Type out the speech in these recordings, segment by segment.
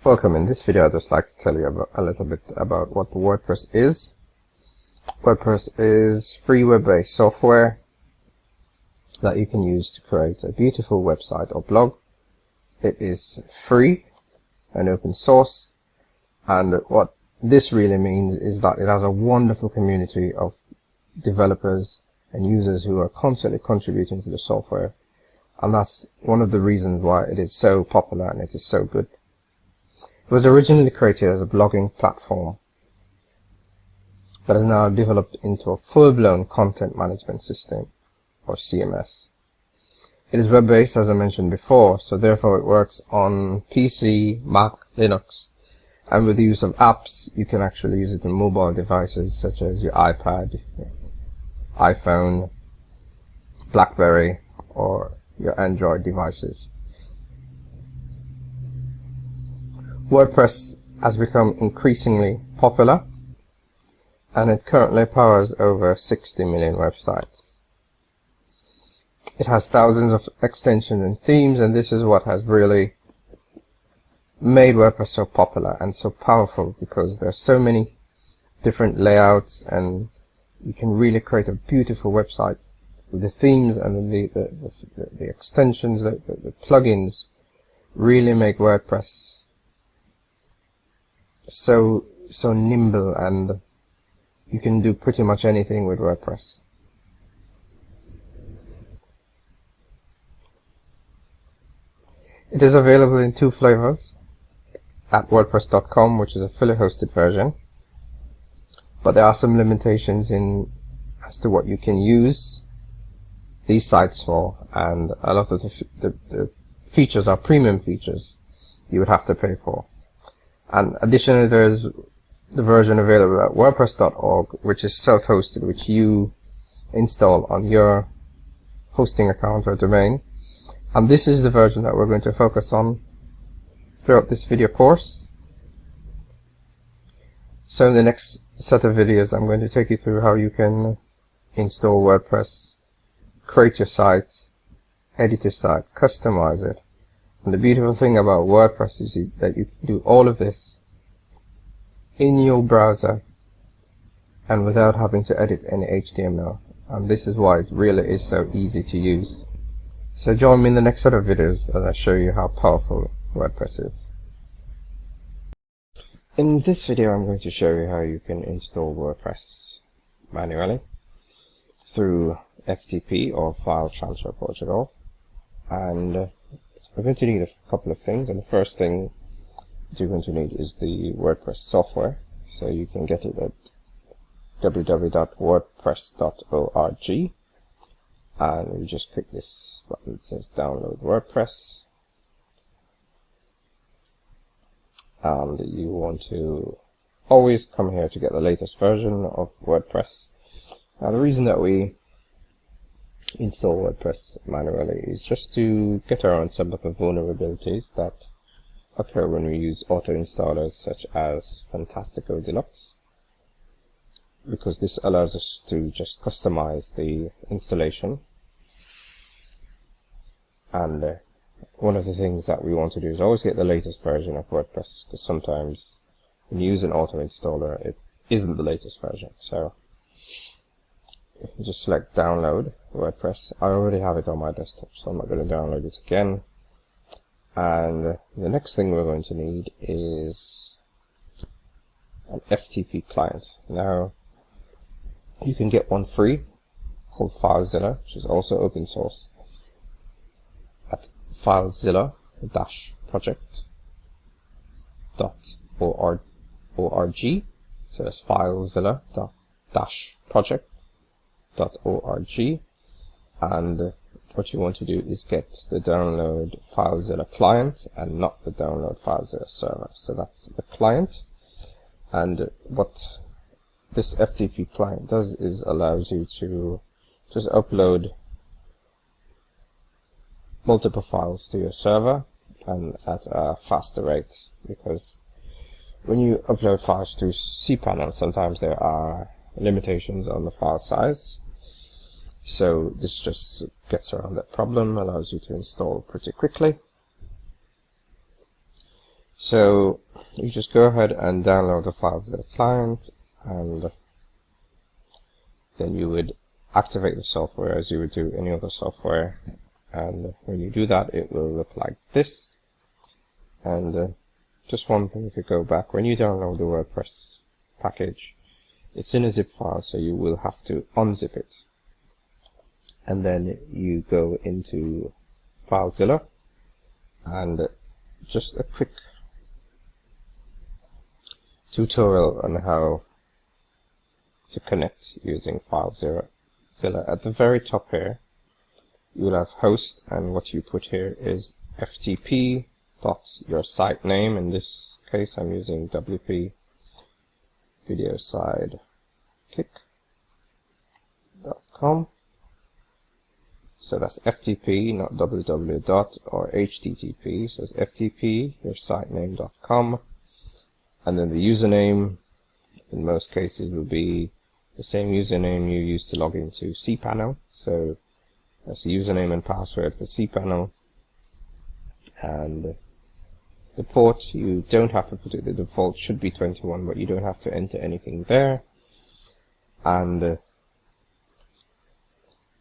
Welcome. In this video I'd just like to tell you a little bit about what WordPress is. WordPress is free web-based software that you can use to create a beautiful website or blog. It is free and open source, and what this really means is that it has a wonderful community of developers and users who are constantly contributing to the software, and that's one of the reasons why it is so popular and it is so good. It was originally created as a blogging platform, but has now developed into a full-blown content management system, or CMS. It is web-based, as I mentioned before, so therefore it works on PC, Mac, Linux, and with the use of apps, you can actually use it on mobile devices such as your iPad, your iPhone, BlackBerry, or your Android devices. WordPress has become increasingly popular, and it currently powers over 60 million websites. It has thousands of extensions and themes, and this is what has really made WordPress so popular and so powerful, because there are so many different layouts and you can really create a beautiful website with the themes and the extensions, the plugins really make WordPress so nimble, and you can do pretty much anything with WordPress. It is available in two flavors at WordPress.com, which is a fully hosted version, but there are some limitations as to what you can use these sites for, and a lot of the features are premium features you would have to pay for. And additionally, there's the version available at WordPress.org, which is self-hosted, which you install on your hosting account or domain. And this is the version that we're going to focus on throughout this video course. So in the next set of videos, I'm going to take you through how you can install WordPress, create your site, edit your site, customize it. And the beautiful thing about WordPress is that you can do all of this in your browser and without having to edit any HTML. And this is why it really is so easy to use. So join me in the next set of videos as I show you how powerful WordPress is. In this video I'm going to show you how you can install WordPress manually through FTP, or File Transfer Protocol. And we're going to need a couple of things, and the first thing that you're going to need is the WordPress software. So you can get it at www.wordpress.org, and you just click this button that says download WordPress, and you want to always come here to get the latest version of WordPress. Now the reason that we install WordPress manually is just to get around some of the vulnerabilities that occur when we use auto installers such as Fantastico Deluxe, because this allows us to just customize the installation. And one of the things that we want to do is always get the latest version of WordPress, because sometimes when you use an auto installer it isn't the latest version. So just select download WordPress. I already have it on my desktop, so I'm not going to download it again. And the next thing we're going to need is an FTP client. Now you can get one free called FileZilla, which is also open source, at filezilla-project.org. So that's filezilla-project.org, and what you want to do is get the download FileZilla client and not the download FileZilla server. So that's the client, and what this FTP client does is allows you to just upload multiple files to your server, and at a faster rate, because when you upload files to cPanel, sometimes there are limitations on the file size. So this just gets around that problem, allows you to install pretty quickly. So you just go ahead and download the files to the client, and then you would activate the software as you would do any other software. And when you do that, it will look like this. And just one thing, if you go back, when you download the WordPress package, it's in a zip file, so you will have to unzip it. And then you go into FileZilla, and just a quick tutorial on how to connect using FileZilla. At the very top here, you will have host, and what you put here is ftp dot your site name. In this case, I'm using WP video sidekick.com. So that's FTP, not www dot or HTTP. So it's FTP, your site name.com. And then the username, in most cases, will be the same username you use to log into cPanel. So that's the username and password for cPanel. And the port, you don't have to put it. The default should be 21, but you don't have to enter anything there. And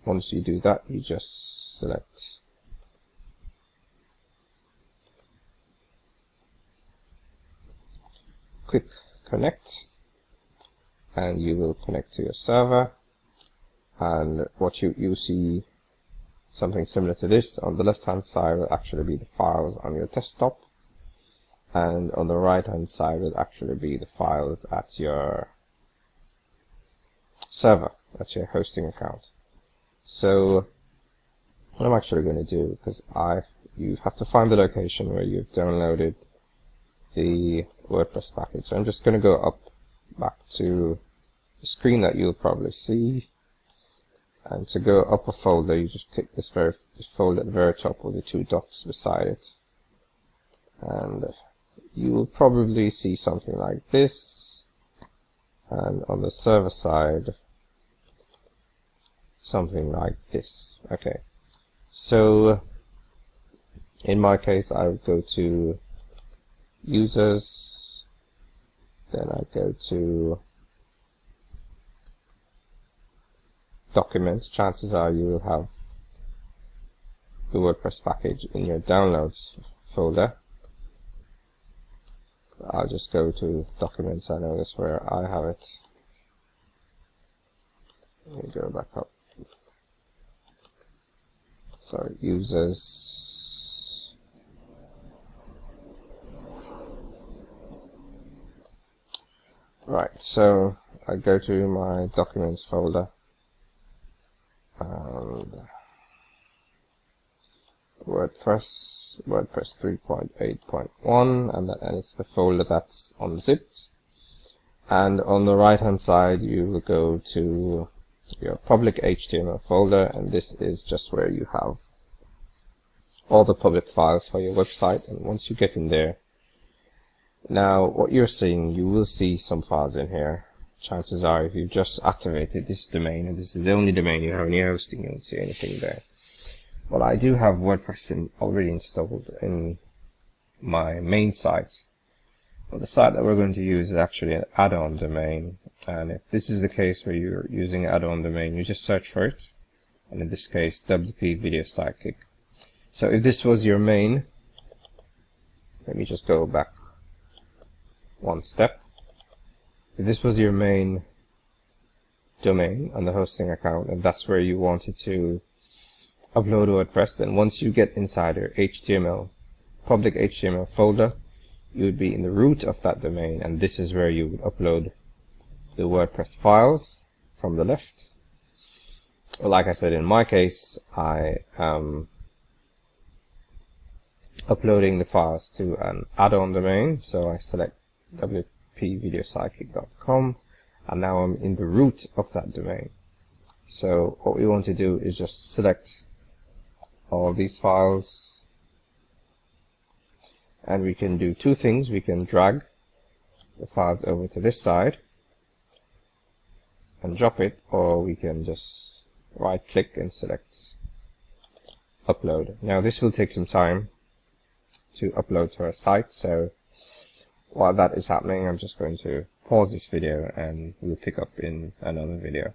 once you do that, you just select Quick Connect, and you will connect to your server. And what you see something similar to this. On the left hand side will actually be the files on your desktop, and on the right hand side will actually be the files at your server, at your hosting account. So what I'm actually going to do, because you have to find the location where you've downloaded the WordPress package. So I'm just going to go back to the screen that you'll probably see, and to go up a folder, you just click this folder at the very top with the two dots beside it, and you will probably see something like this, and on the server side something like this. Okay, so in my case I would go to users, then I go to documents. Chances are you will have the WordPress package in your downloads folder. I'll just go to documents. I know that's where I have it. Let me go back up. Sorry, users. Right, so I go to my documents folder, and WordPress 3.8.1, and it's the folder that's unzipped. And on the right hand side you will go to your public HTML folder, and this is just where you have all the public files for your website. And once you get in there, now what you're seeing, you will see some files in here. Chances are, if you've just activated this domain, and this is the only domain you have in your hosting, you won't see anything there. But I do have WordPress already installed in my main site. But the site that we're going to use is actually an add-on domain. And if this is the case where you're using an add-on domain, you just search for it. And in this case, WP Video Sidekick. So if this was your main, let me just go back one step. If this was your main domain on the hosting account, and that's where you wanted to upload WordPress, then once you get inside your HTML, public HTML folder, you would be in the root of that domain, and this is where you would upload the WordPress files from the left. Well, like I said, in my case, I am uploading the files to an add-on domain, so I select wpvideosidekick.com, and now I'm in the root of that domain. So what we want to do is just select all these files, and we can do two things. We can drag the files over to this side and drop it, or we can just right click and select upload. Now this will take some time to upload to our site, so while that is happening, I'm just going to pause this video and we'll pick up in another video.